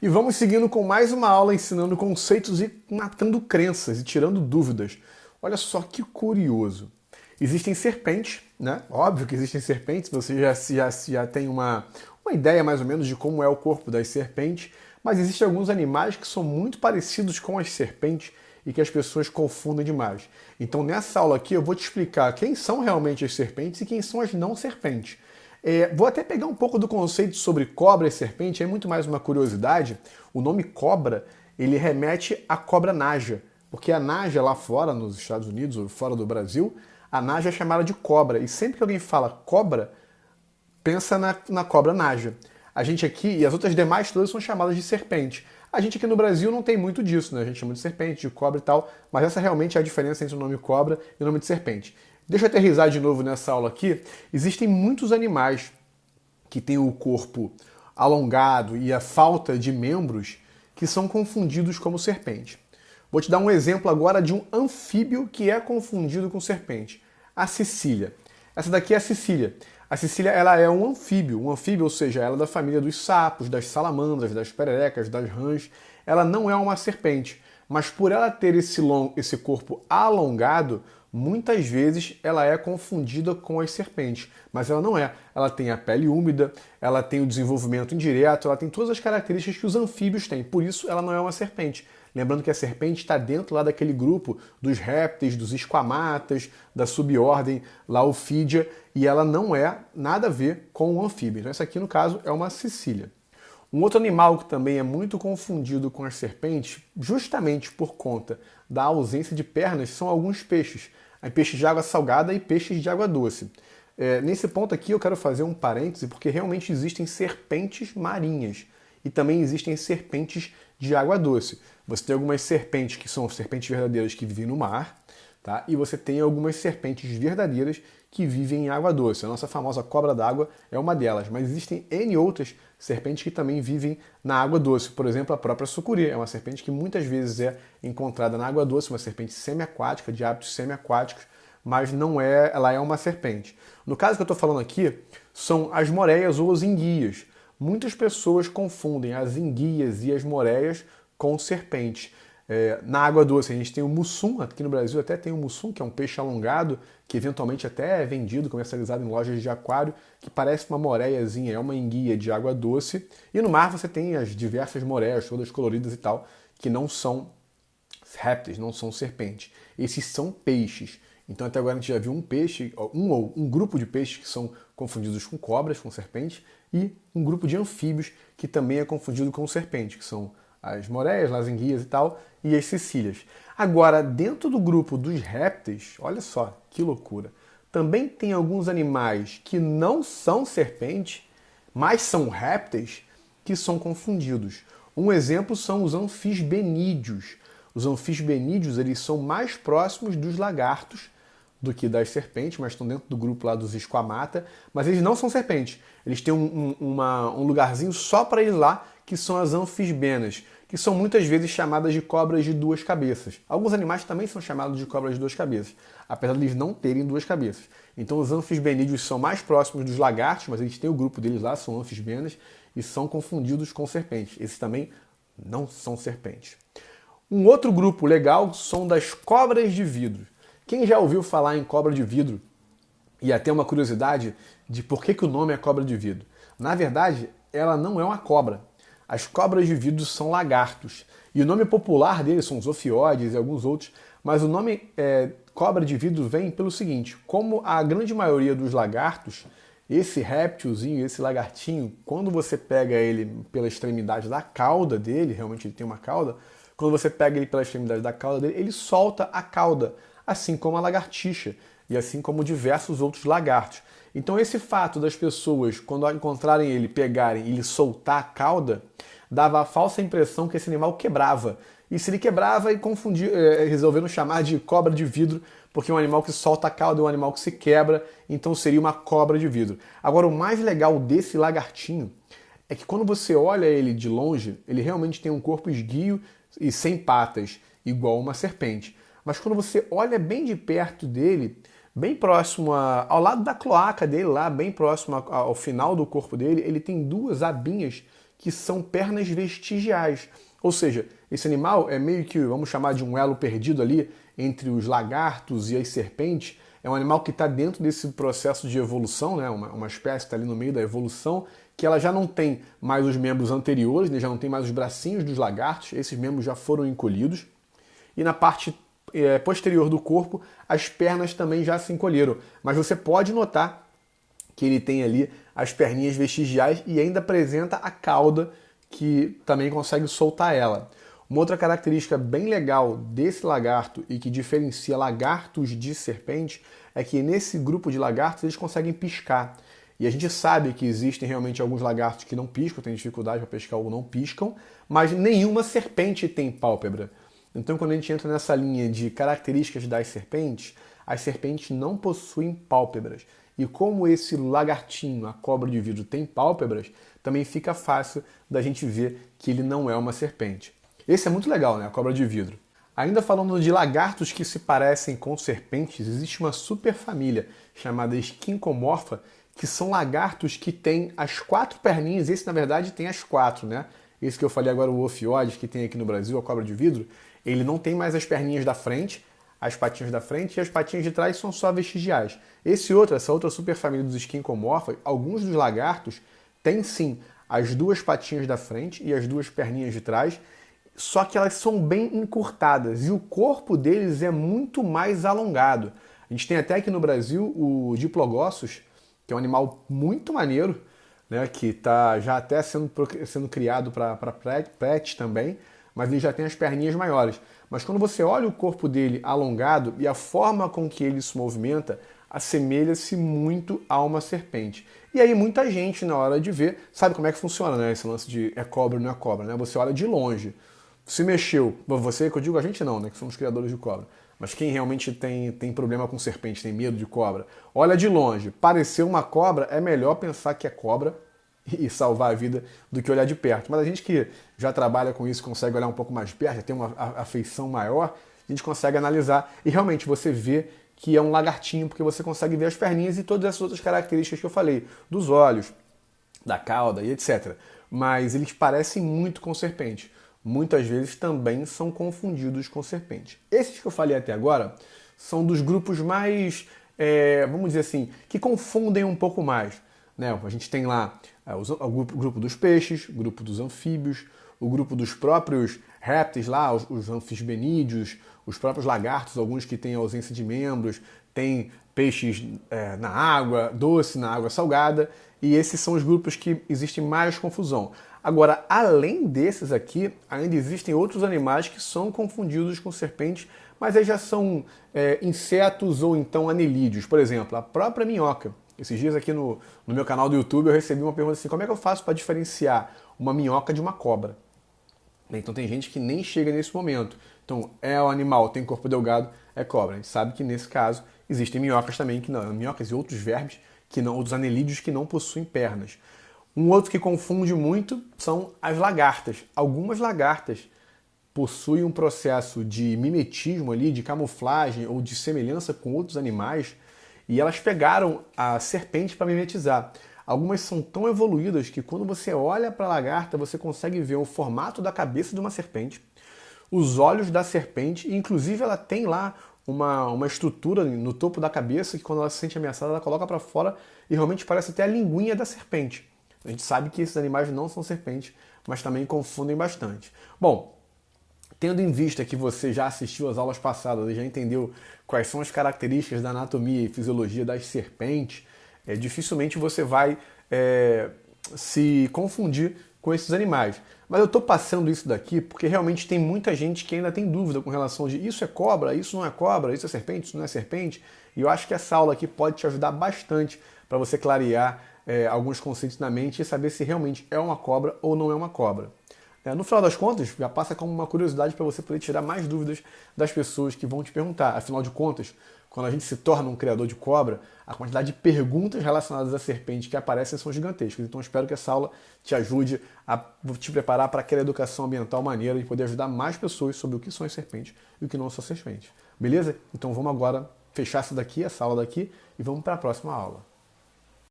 E vamos seguindo com mais uma aula ensinando conceitos e matando crenças e tirando dúvidas. Olha só que curioso. Existem serpentes, né? Óbvio que existem serpentes, você já tem uma ideia mais ou menos de como é o corpo das serpentes, mas existem alguns animais que são muito parecidos com as serpentes e que as pessoas confundem demais. Então nessa aula aqui eu vou te explicar quem são realmente as serpentes e quem são as não serpentes. Vou até pegar um pouco do conceito sobre cobra e serpente, é muito mais uma curiosidade. O nome cobra, ele remete à cobra naja, porque a naja lá fora, nos Estados Unidos ou fora do Brasil, a naja é chamada de cobra. E sempre que alguém fala cobra, pensa na cobra naja. A gente aqui, e as outras demais todas são chamadas de serpente. A gente aqui no Brasil não tem muito disso, né? A gente chama de serpente, de cobra e tal, mas essa realmente é a diferença entre o nome cobra e o nome de serpente. Deixa eu aterrissar de novo nessa aula aqui. Existem muitos animais que têm o corpo alongado e a falta de membros que são confundidos como serpente. Vou te dar um exemplo agora de um anfíbio que é confundido com serpente. A cecília. Essa daqui é a cecília. A cecília ela é um anfíbio, ou seja, ela é da família dos sapos, das salamandras, das pererecas, das rãs. Ela não é uma serpente, mas por ela ter esse corpo alongado, muitas vezes ela é confundida com as serpentes, mas ela não é. Ela tem a pele úmida, ela tem o desenvolvimento indireto, ela tem todas as características que os anfíbios têm, por isso ela não é uma serpente. Lembrando que a serpente está dentro lá daquele grupo dos répteis, dos esquamatas, da subordem Laophidia, e ela não é nada a ver com o anfíbio. Então essa aqui, no caso, é uma cecília. Um outro animal que também é muito confundido com as serpentes, justamente por conta da ausência de pernas, são alguns peixes. Peixes de água salgada e peixes de água doce. Nesse ponto aqui eu quero fazer um parêntese, porque realmente existem serpentes marinhas e também existem serpentes de água doce. Você tem algumas serpentes que são serpentes verdadeiras que vivem no mar, tá? E você tem algumas serpentes verdadeiras que vivem em água doce. A nossa famosa cobra d'água é uma delas, mas existem N outras serpentes que também vivem na água doce. Por exemplo, a própria sucuri é uma serpente que muitas vezes é encontrada na água doce, uma serpente semiaquática, de hábitos semiaquáticos, mas não é, ela é uma serpente. No caso que eu estou falando aqui, são as moreias ou as enguias. Muitas pessoas confundem as enguias e as moreias com serpentes. Na água doce a gente tem o mussum, aqui no Brasil até tem o mussum, que é um peixe alongado, que eventualmente até é vendido, comercializado em lojas de aquário, que parece uma moreiazinha, é uma enguia de água doce. E no mar você tem as diversas moreias, todas coloridas e tal, que não são répteis, não são serpentes. Esses são peixes. Então até agora a gente já viu um peixe, um grupo de peixes que são confundidos com cobras, com serpentes, e um grupo de anfíbios que também é confundido com serpente, que são as moreias, as enguias e tal, e as cecílias. Agora, dentro do grupo dos répteis, olha só que loucura, também tem alguns animais que não são serpentes, mas são répteis, que são confundidos. Um exemplo são os anfisbenídeos. Os anfisbenídeos, eles são mais próximos dos lagartos do que das serpentes, mas estão dentro do grupo lá dos esquamata, mas eles não são serpentes. Eles têm um lugarzinho só para eles lá, que são as anfisbenas, que são muitas vezes chamadas de cobras de duas cabeças. Alguns animais também são chamados de cobras de duas cabeças, apesar de eles não terem duas cabeças. Então os anfisbenídeos são mais próximos dos lagartos, mas eles têm o grupo deles lá, são anfisbenas, e são confundidos com serpentes. Esses também não são serpentes. Um outro grupo legal são das cobras de vidro. Quem já ouviu falar em cobra de vidro e até uma curiosidade de por que o nome é cobra de vidro? Na verdade, ela não é uma cobra. As cobras de vidro são lagartos. E o nome popular deles são os ofióides e alguns outros, mas o nome cobra de vidro vem pelo seguinte: como a grande maioria dos lagartos, esse réptilzinho, esse lagartinho, quando você pega ele pela extremidade da cauda dele, realmente ele tem uma cauda, quando você pega ele pela extremidade da cauda dele, ele solta a cauda, assim como a lagartixa e assim como diversos outros lagartos. Então esse fato das pessoas, quando encontrarem ele, pegarem e ele soltar a cauda, dava a falsa impressão que esse animal quebrava. E se ele quebrava, e resolveram chamar de cobra de vidro, porque é um animal que solta a cauda é um animal que se quebra, então seria uma cobra de vidro. Agora, o mais legal desse lagartinho é que quando você olha ele de longe, ele realmente tem um corpo esguio e sem patas, igual uma serpente. Mas quando você olha bem de perto dele, bem próximo ao lado da cloaca dele, lá bem próximo ao final do corpo dele, ele tem duas abinhas que são pernas vestigiais. Ou seja, esse animal é meio que, vamos chamar de um elo perdido ali entre os lagartos e as serpentes. É um animal que está dentro desse processo de evolução, né? Uma espécie que está ali no meio da evolução, que ela já não tem mais os membros anteriores, né? Já não tem mais os bracinhos dos lagartos, esses membros já foram encolhidos. E na parte posterior do corpo, as pernas também já se encolheram. Mas você pode notar que ele tem ali as perninhas vestigiais e ainda apresenta a cauda, que também consegue soltar ela. Uma outra característica bem legal desse lagarto e que diferencia lagartos de serpente é que nesse grupo de lagartos eles conseguem piscar. E a gente sabe que existem realmente alguns lagartos que não piscam, têm dificuldade para pescar ou não piscam, mas nenhuma serpente tem pálpebra. Então, quando a gente entra nessa linha de características das serpentes, as serpentes não possuem pálpebras. E como esse lagartinho, a cobra de vidro, tem pálpebras, também fica fácil da gente ver que ele não é uma serpente. Esse é muito legal, né? A cobra de vidro. Ainda falando de lagartos que se parecem com serpentes, existe uma superfamília chamada Esquincomorpha, que são lagartos que têm as 4 perninhas. Esse, na verdade, tem as 4, né? Esse que eu falei agora, o Ophioides, que tem aqui no Brasil, a cobra de vidro, ele não tem mais as perninhas da frente, as patinhas da frente, e as patinhas de trás são só vestigiais. Essa outra superfamília dos Esquincomorpha, alguns dos lagartos têm sim as 2 patinhas da frente e as 2 perninhas de trás, só que elas são bem encurtadas e o corpo deles é muito mais alongado. A gente tem até aqui no Brasil o Diplogossus, que é um animal muito maneiro, né, que está já até sendo criado para pet também, mas ele já tem as perninhas maiores. Mas quando você olha o corpo dele alongado e a forma com que ele se movimenta, assemelha-se muito a uma serpente. E aí muita gente, na hora de ver, sabe como é que funciona, né? Esse lance de é cobra ou não é cobra, né? Você olha de longe. Se mexeu, você, que eu digo a gente não, né? Que somos criadores de cobra. Mas quem realmente tem problema com serpente, tem medo de cobra, olha de longe, pareceu uma cobra, é melhor pensar que é cobra e salvar a vida do que olhar de perto. Mas a gente que já trabalha com isso, consegue olhar um pouco mais de perto, já tem uma afeição maior, a gente consegue analisar e realmente você vê que é um lagartinho, porque você consegue ver as perninhas e todas essas outras características que eu falei, dos olhos, da cauda e etc. Mas eles parecem muito com serpente. Muitas vezes também são confundidos com serpente. Esses que eu falei até agora são dos grupos mais, vamos dizer assim, que confundem um pouco mais. Né? A gente tem lá o grupo dos peixes, o grupo dos anfíbios, o grupo dos próprios répteis lá, os anfisbenídeos, os próprios lagartos, alguns que têm ausência de membros, tem peixes na água doce, na água salgada, e esses são os grupos que existem mais confusão. Agora, além desses aqui, ainda existem outros animais que são confundidos com serpentes, mas aí já são insetos ou então anelídeos. Por exemplo, a própria minhoca. Esses dias aqui no meu canal do YouTube eu recebi uma pergunta assim, como é que eu faço para diferenciar uma minhoca de uma cobra? Então tem gente que nem chega nesse momento. Então é o animal, tem corpo delgado, é cobra. A gente sabe que nesse caso existem minhocas também, que não, minhocas e outros vermes, outros anelídeos que não possuem pernas. Um outro que confunde muito são as lagartas. Algumas lagartas possuem um processo de mimetismo ali, de camuflagem ou de semelhança com outros animais, e elas pegaram a serpente para mimetizar. Algumas são tão evoluídas que quando você olha para a lagarta, você consegue ver o formato da cabeça de uma serpente, os olhos da serpente, e inclusive ela tem lá uma estrutura no topo da cabeça que quando ela se sente ameaçada, ela coloca para fora e realmente parece até a linguinha da serpente. A gente sabe que esses animais não são serpentes, mas também confundem bastante. Bom, tendo em vista que você já assistiu às aulas passadas e já entendeu quais são as características da anatomia e fisiologia das serpentes, dificilmente você vai se confundir com esses animais. Mas eu estou passando isso daqui porque realmente tem muita gente que ainda tem dúvida com relação de isso é cobra, isso não é cobra, isso é serpente, isso não é serpente. E eu acho que essa aula aqui pode te ajudar bastante para você clarear alguns conceitos na mente e saber se realmente é uma cobra ou não é uma cobra. No final das contas, já passa como uma curiosidade para você poder tirar mais dúvidas das pessoas que vão te perguntar. Afinal de contas, quando a gente se torna um criador de cobra, a quantidade de perguntas relacionadas à serpente que aparecem são gigantescas. Então espero que essa aula te ajude a te preparar para aquela educação ambiental maneira e poder ajudar mais pessoas sobre o que são as serpentes e o que não são serpentes. Beleza? Então vamos agora fechar essa aula daqui, e vamos para a próxima aula.